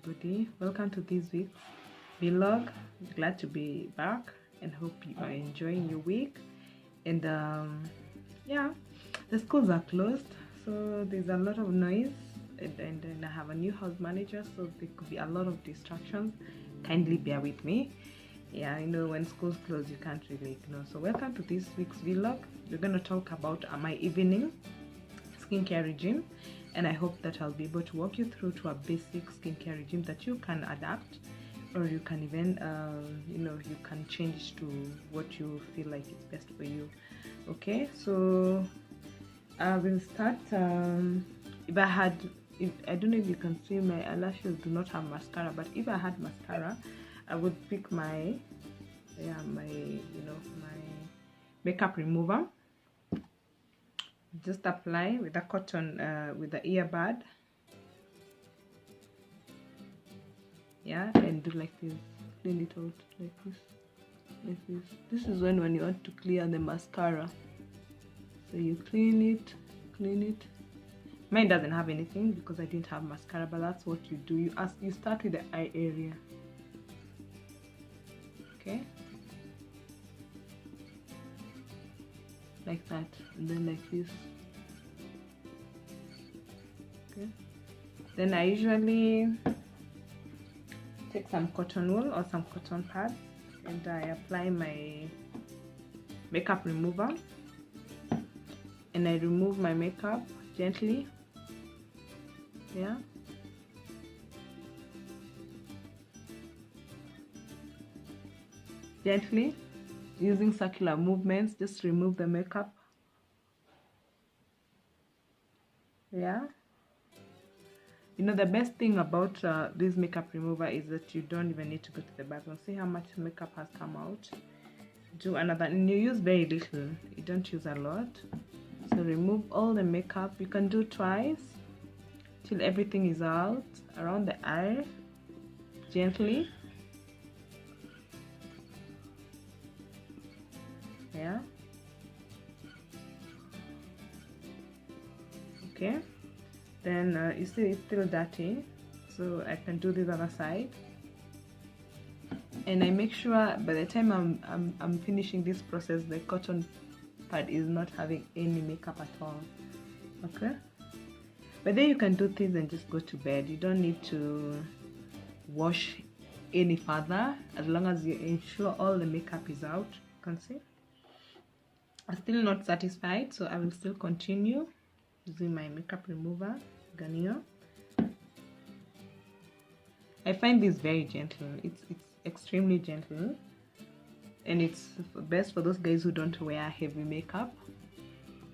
everybody, welcome to this week's vlog. Glad to be back and hope you are enjoying your week. And yeah, the schools are closed, so there's a lot of noise, and I have a new house manager, so there could be a lot of distractions. Kindly bear with me. Yeah, I know when schools close you can't really ignore. So welcome to this week's vlog. We're going to talk about my evening skincare regime, and I hope that I'll be able to walk you through to a basic skincare regime that you can adapt, or you can even you can change to what you feel like is best for you. Okay, so I will start. If I don't know if you can see, my eyelashes do not have mascara, but if I had mascara I would pick my makeup remover. Just apply with a cotton with the earbud, yeah, and do like this, clean it out like this. This is when you want to clear the mascara, so you clean it. Mine doesn't have anything because I didn't have mascara, but that's what you do. You start with the eye area, okay, like that, and then like this. Okay, then I usually take some cotton wool or some cotton pads, and I apply my makeup remover, and I remove my makeup gently, yeah, gently, using circular movements. Just remove the makeup, yeah. You know, the best thing about this makeup remover is that you don't even need to go to the bathroom. See how much makeup has come out. Do another, and you use very little, you don't use a lot. So remove all the makeup. You can do twice till everything is out around the eye, gently, yeah. Okay, then you see it's still dirty, so I can do this other side, and I make sure by the time I'm finishing this process, the cotton pad is not having any makeup at all. Okay, but then you can do things and just go to bed. You don't need to wash any further, as long as you ensure all the makeup is out. You can see I'm still not satisfied, so I will still continue using my makeup remover, Garnier. I find this very gentle. It's extremely gentle, and it's best for those guys who don't wear heavy makeup.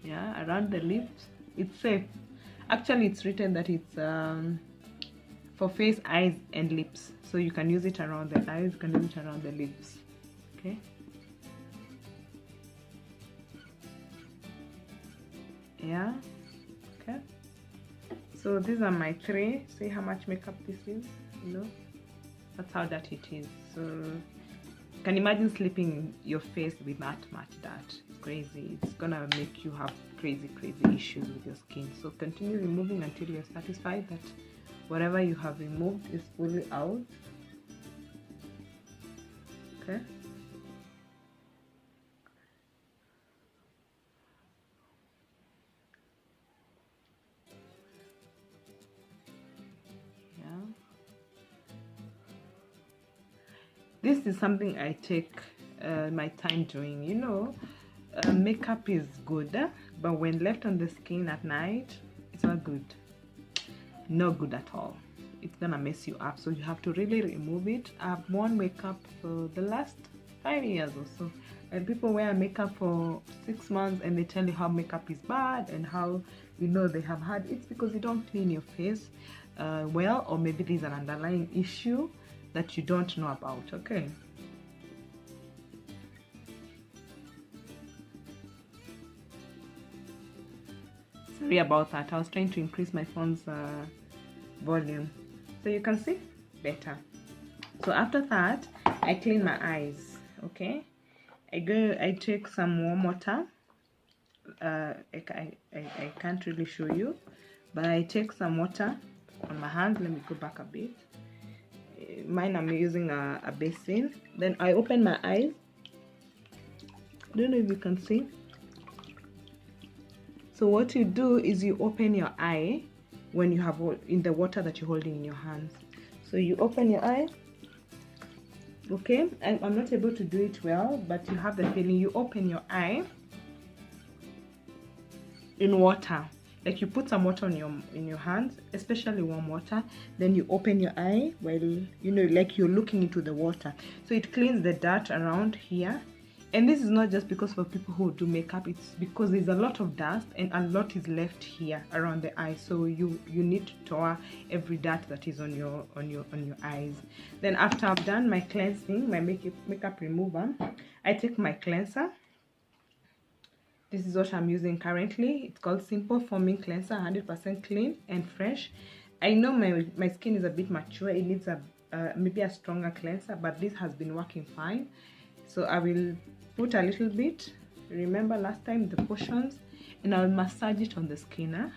Yeah, around the lips, it's safe. Actually, it's written that it's for face, eyes, and lips, so you can use it around the eyes, you can use it around the lips. Okay. Yeah. Okay. So these are my three. See how much makeup this is. You know, that's how dirty it is. So you can imagine sleeping your face with that much dirt. It's crazy. It's gonna make you have crazy issues with your skin. So continue removing until you're satisfied that whatever you have removed is fully out. Okay. This is something I take my time doing. You know, makeup is good, but when left on the skin at night, it's not good. Not good at all. It's gonna mess you up, so you have to really remove it. I've worn makeup for the last 5 years or so, and people wear makeup for 6 months and they tell you how makeup is bad and how they have had it's because you don't clean your face well, or maybe there's an underlying issue that you don't know about. Okay, sorry about that. I was trying to increase my phone's volume so you can see better. So after that, I clean my eyes. Okay, I take some warm water. I can't really show you, but I take some water on my hands. Let me go back a bit. mine I'm using a basin. Then I open my eyes. I don't know if you can see. So what you do is you open your eye when you have in the water that you're holding in your hands. So you open your eye. Okay, I'm not able to do it well, but you have the feeling. You open your eye in water, like you put some water on in your hands, especially warm water. Then you open your eye while, you know, like you're looking into the water. So it cleans the dirt around here. And this is not just because for people who do makeup, it's because there's a lot of dust and a lot is left here around the eye. So you need to tore every dirt that is on your eyes. Then after I've done my cleansing, my makeup remover, I take my cleanser. This is what I'm using currently. It's called Simple Foaming Cleanser, 100% clean and fresh. I know my skin is a bit mature. It needs maybe a stronger cleanser, but this has been working fine. So I will put a little bit, remember last time, the portions, and I'll massage it on the skin.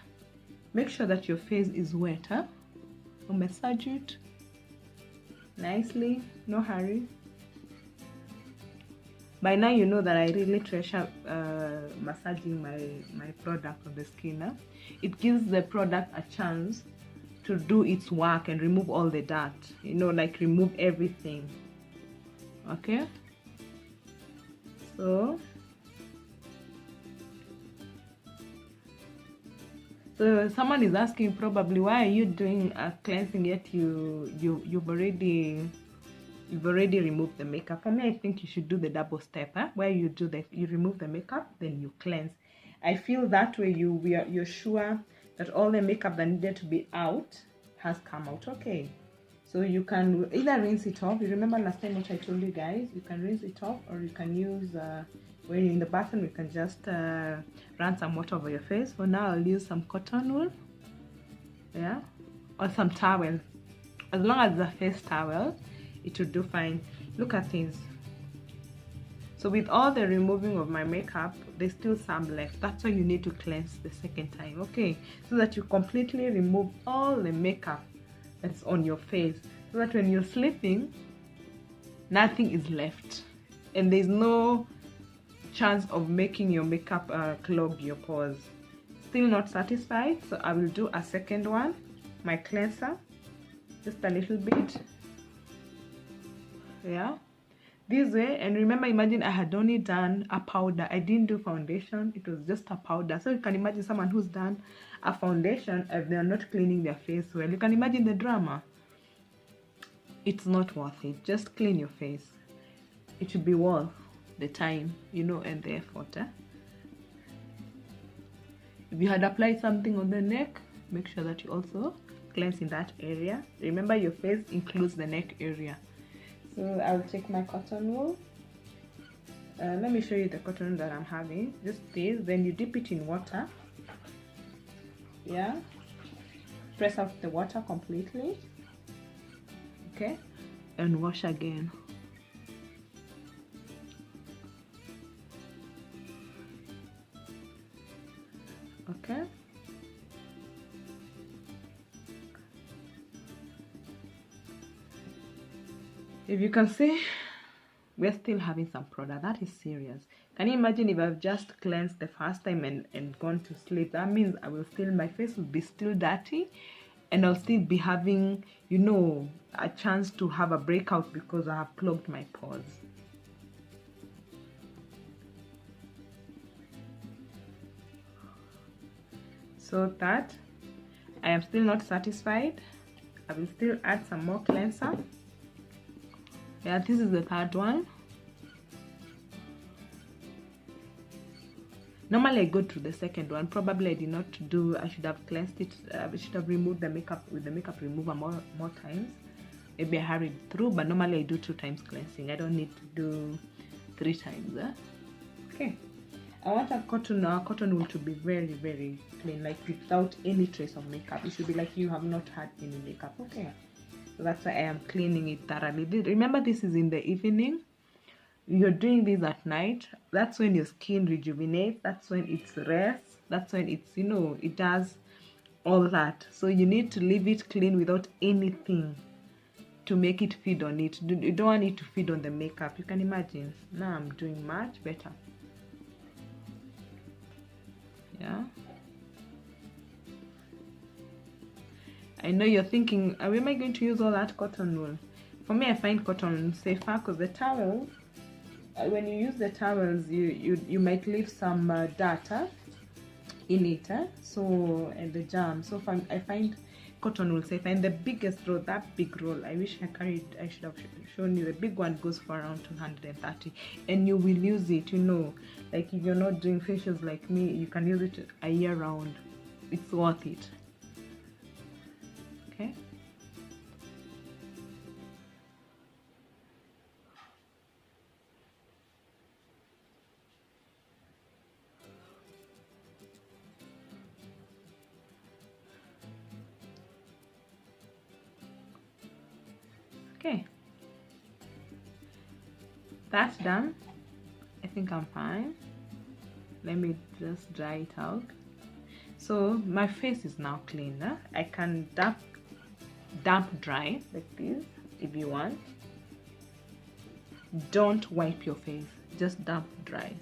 Make sure that your face is wet. So massage it nicely, no hurry. By now you know that I really treasure massaging my product on the skin. It gives the product a chance to do its work and remove all the dirt, you know, like remove everything. Okay, so someone is asking probably, why are you doing a cleansing yet you've already removed the makeup? For me, I think you should do the double step, where you remove the makeup, then you cleanse. I feel that way you're sure that all the makeup that needed to be out has come out. Okay, so you can either rinse it off. You remember last time what I told you guys? You can rinse it off, or you can use when you're in the bathroom, you can just run some water over your face. For now, I'll use some cotton wool, yeah, or some towel. As long as the face towel, it will do fine. Look at this. So with all the removing of my makeup, there's still some left. That's why you need to cleanse the second time, okay? So that you completely remove all the makeup that's on your face, so that when you're sleeping, nothing is left, and there's no chance of making your makeup clog your pores. Still not satisfied, so I will do a second one, my cleanser, just a little bit, yeah, this way. And remember, imagine I had only done a powder. I didn't do foundation, it was just a powder. So you can imagine someone who's done a foundation if they're not cleaning their face well. You can imagine the drama. It's not worth it. Just clean your face. It should be worth the time, you know, and the effort. If you had applied something on the neck, make sure that you also cleanse in that area. Remember, your face includes the neck area. So I'll take my cotton wool. Let me show you the cotton that I'm having. Just this. Then you dip it in water. Yeah. Press out the water completely. Okay. And wash again. Okay. If you can see, we're still having some product. That is serious. Can you imagine if I've just cleansed the first time and gone to sleep? That means I will still, my face will be still dirty, and I'll still be having, you know, a chance to have a breakout because I have clogged my pores. So that I am still not satisfied, I will still add some more cleanser. Yeah, this is the third one. Normally I go to the second one. Probably I did not do, I should have cleansed it, I should have removed the makeup with the makeup remover more times. Maybe I hurried through, but normally I do 2 times cleansing. I don't need to do 3 times. Okay, I want a cotton wool to be very, very clean, like without any trace of makeup. It should be like you have not had any makeup. Okay, so that's why I am cleaning it thoroughly. Remember, this is in the evening. You're doing this at night. That's when your skin rejuvenates. That's when it's rests. That's when it's, you know, it does all that. So you need to leave it clean without anything to make it feed on it. You don't want it to feed on the makeup. You can imagine. Now I'm doing much better. Yeah. I know you're thinking, am I going to use all that cotton wool? For me, I find cotton safer because the towels, when you use the towels, you might leave some data in it, so, and the jam. So I find cotton wool safe. And the biggest roll, that big roll, I wish I should have shown you. The big one goes for around 230, and you will use it, you know, like if you're not doing facials like me, you can use it a year round. It's worth it. Okay. Okay, that's done. I think I'm fine. Let me just dry it out. So my face is now clean. I can damp dry like this if you want. Don't wipe your face, just damp dry.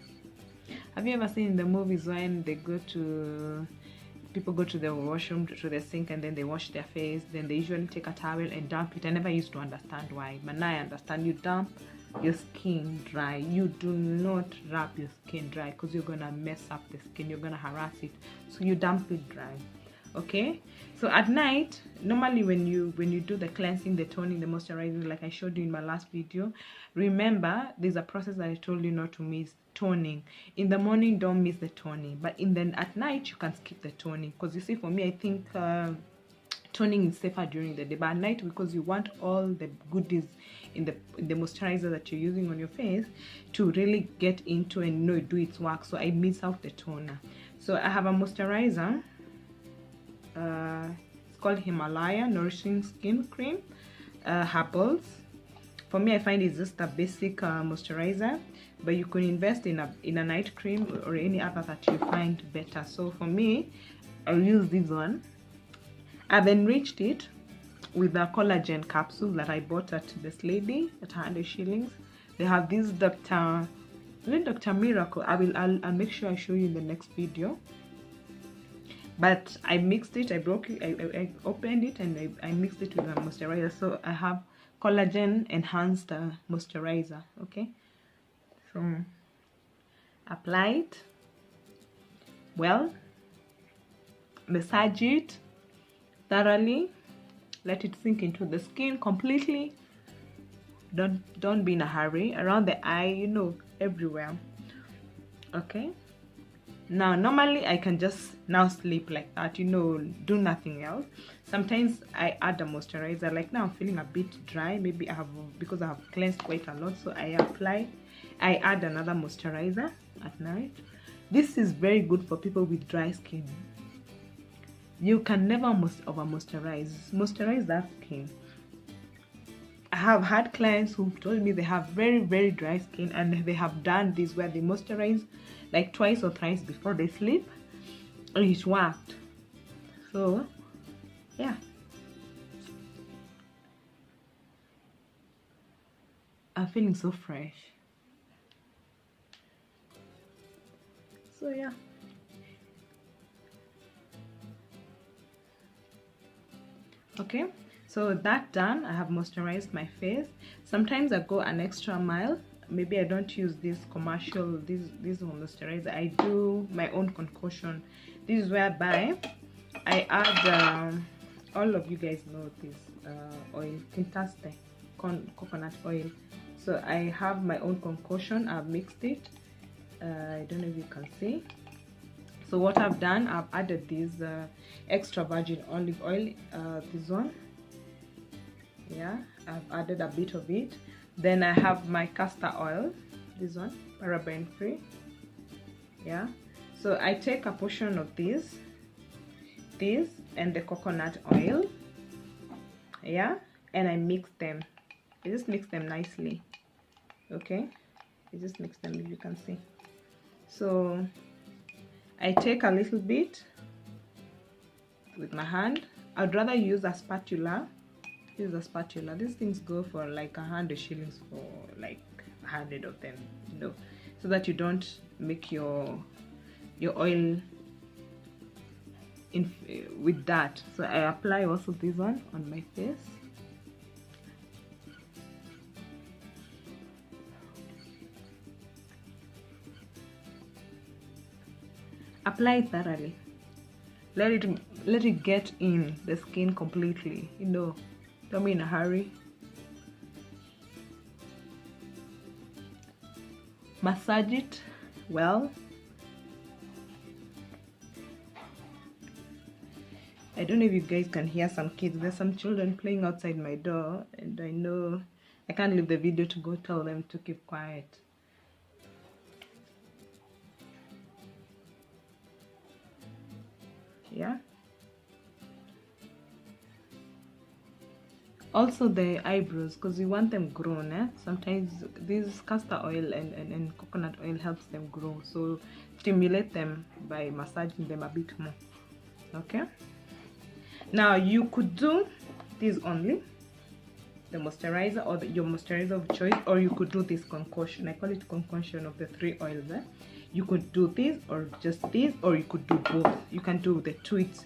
Have you ever seen in the movies when people go to the washroom, to the sink, and then they wash their face, then they usually take a towel and damp it? I never used to understand why, but now I understand. You damp your skin dry. You do not wrap your skin dry because you're gonna mess up the skin, you're gonna harass it. So you damp it dry. Okay, so at night, normally when you do the cleansing, the toning, the moisturizing, like I showed you in my last video, remember there's a process that I told you not to miss. Toning in the morning, don't miss the toning, but at night you can skip the toning, because you see, for me, I think toning is safer during the day, but at night, because you want all the goodies in the moisturizer that you're using on your face to really get into and do its work. So I miss out the toner. So I have a moisturizer, it's called Himalaya Nourishing Skin Cream, herbals. For me, I find it's just a basic moisturizer, but you can invest in a night cream or any other that you find better. So for me, I'll use this one. I've enriched it with a collagen capsule that I bought at this lady at 100 shillings. They have this Dr. Miracle. I'll make sure I show you in the next video. But I mixed it, I broke it, I opened it, and I mixed it with a moisturizer. So I have collagen enhanced moisturizer. Okay, so apply it well, massage it thoroughly, let it sink into the skin completely. Don't be in a hurry, around the eye, you know, everywhere. Okay, now normally I can just now sleep like that, you know, do nothing else. Sometimes I add a moisturizer. Like now I'm feeling a bit dry, maybe because I have cleansed quite a lot, so I add another moisturizer at night. This is very good for people with dry skin. You can never over moisturize that skin. I have had clients who've told me they have very, very dry skin, and they have done this where they moisturize like twice or thrice before they sleep, and it worked. So yeah, I'm feeling so fresh. So yeah, okay, so that done, I have moisturized my face. Sometimes I go an extra mile. Maybe I don't use this commercial, this moisturizer. I do my own concoction. This is whereby I add all of you guys know this oil, Kentaste coconut oil. So I have my own concoction. I've mixed it. I don't know if you can see. So what I've done, I've added this extra virgin olive oil, this one. Yeah, I've added a bit of it. Then I have my castor oil, this one, paraben free. Yeah, so I take a portion of this and the coconut oil. Yeah, and I mix them. I just mix them nicely. Okay, I just mix them, if you can see. So I take a little bit with my hand. I'd rather use a spatula Use a spatula. These things go for like 100 shillings for like 100 of them, you know, so that you don't make your oil in with that. So I apply also this one on my face. Apply it thoroughly. Let it get in the skin completely, you know. Don't be in a hurry. Massage it well. I don't know if you guys can hear some kids. There's some children playing outside my door, and I know I can't leave the video to go tell them to keep quiet. Yeah. Also the eyebrows, because you want them grown. Sometimes this castor oil and coconut oil helps them grow, so stimulate them by massaging them a bit more. Okay, now you could do this only, the moisturizer, or your moisturizer of choice, or you could do this concoction. I call it concoction of the 3 oils. You could do this or just this, or you could do both. You can do the two. It's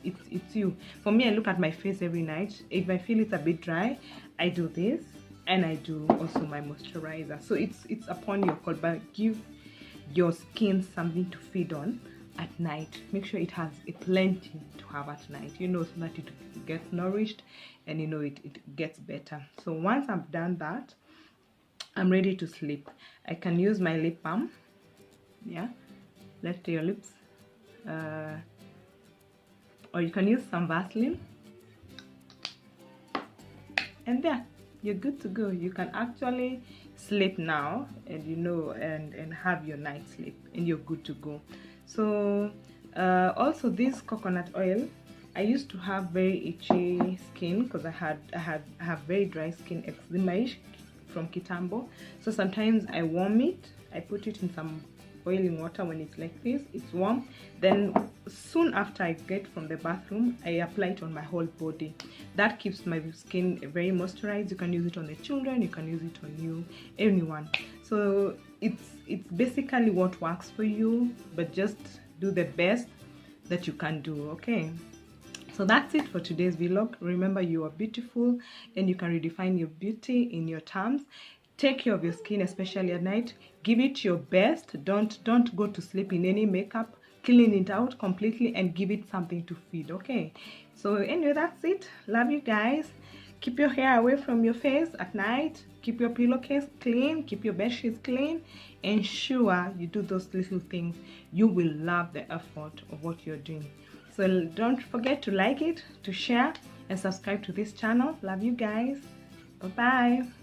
you. For me, I look at my face every night. If I feel it's a bit dry, I do this, and I do also my moisturizer. So it's upon your call, but give your skin something to feed on at night. Make sure it has a plenty to have at night, you know, so that it gets nourished, and you know it gets better. So once I've done that, I'm ready to sleep. I can use my lip balm. Yeah, let your lips, or you can use some Vaseline, and there you're good to go. You can actually sleep now, and you know, and have your night sleep, and you're good to go. So also this coconut oil, I used to have very itchy skin because I have very dry skin, eczema-ish from Kitambo. So sometimes I warm it, I put it in some boiling water. When it's like this, it's warm, then soon after I get from the bathroom, I apply it on my whole body. That keeps my skin very moisturized. You can use it on the children, you can use it on you, anyone. So it's basically what works for you, but just do the best that you can do. Okay, so that's it for today's vlog. Remember, you are beautiful, and you can redefine your beauty in your terms. Take care of your skin, especially at night. Give it your best. Don't go to sleep in any makeup. Clean it out completely and give it something to feed. Okay, so anyway, that's it. Love you guys. Keep your hair away from your face at night. Keep your pillowcase clean. Keep your bed sheets clean. Ensure you do those little things. You will love the effort of what you're doing. So don't forget to like it, to share, and subscribe to this channel. Love you guys. Bye bye.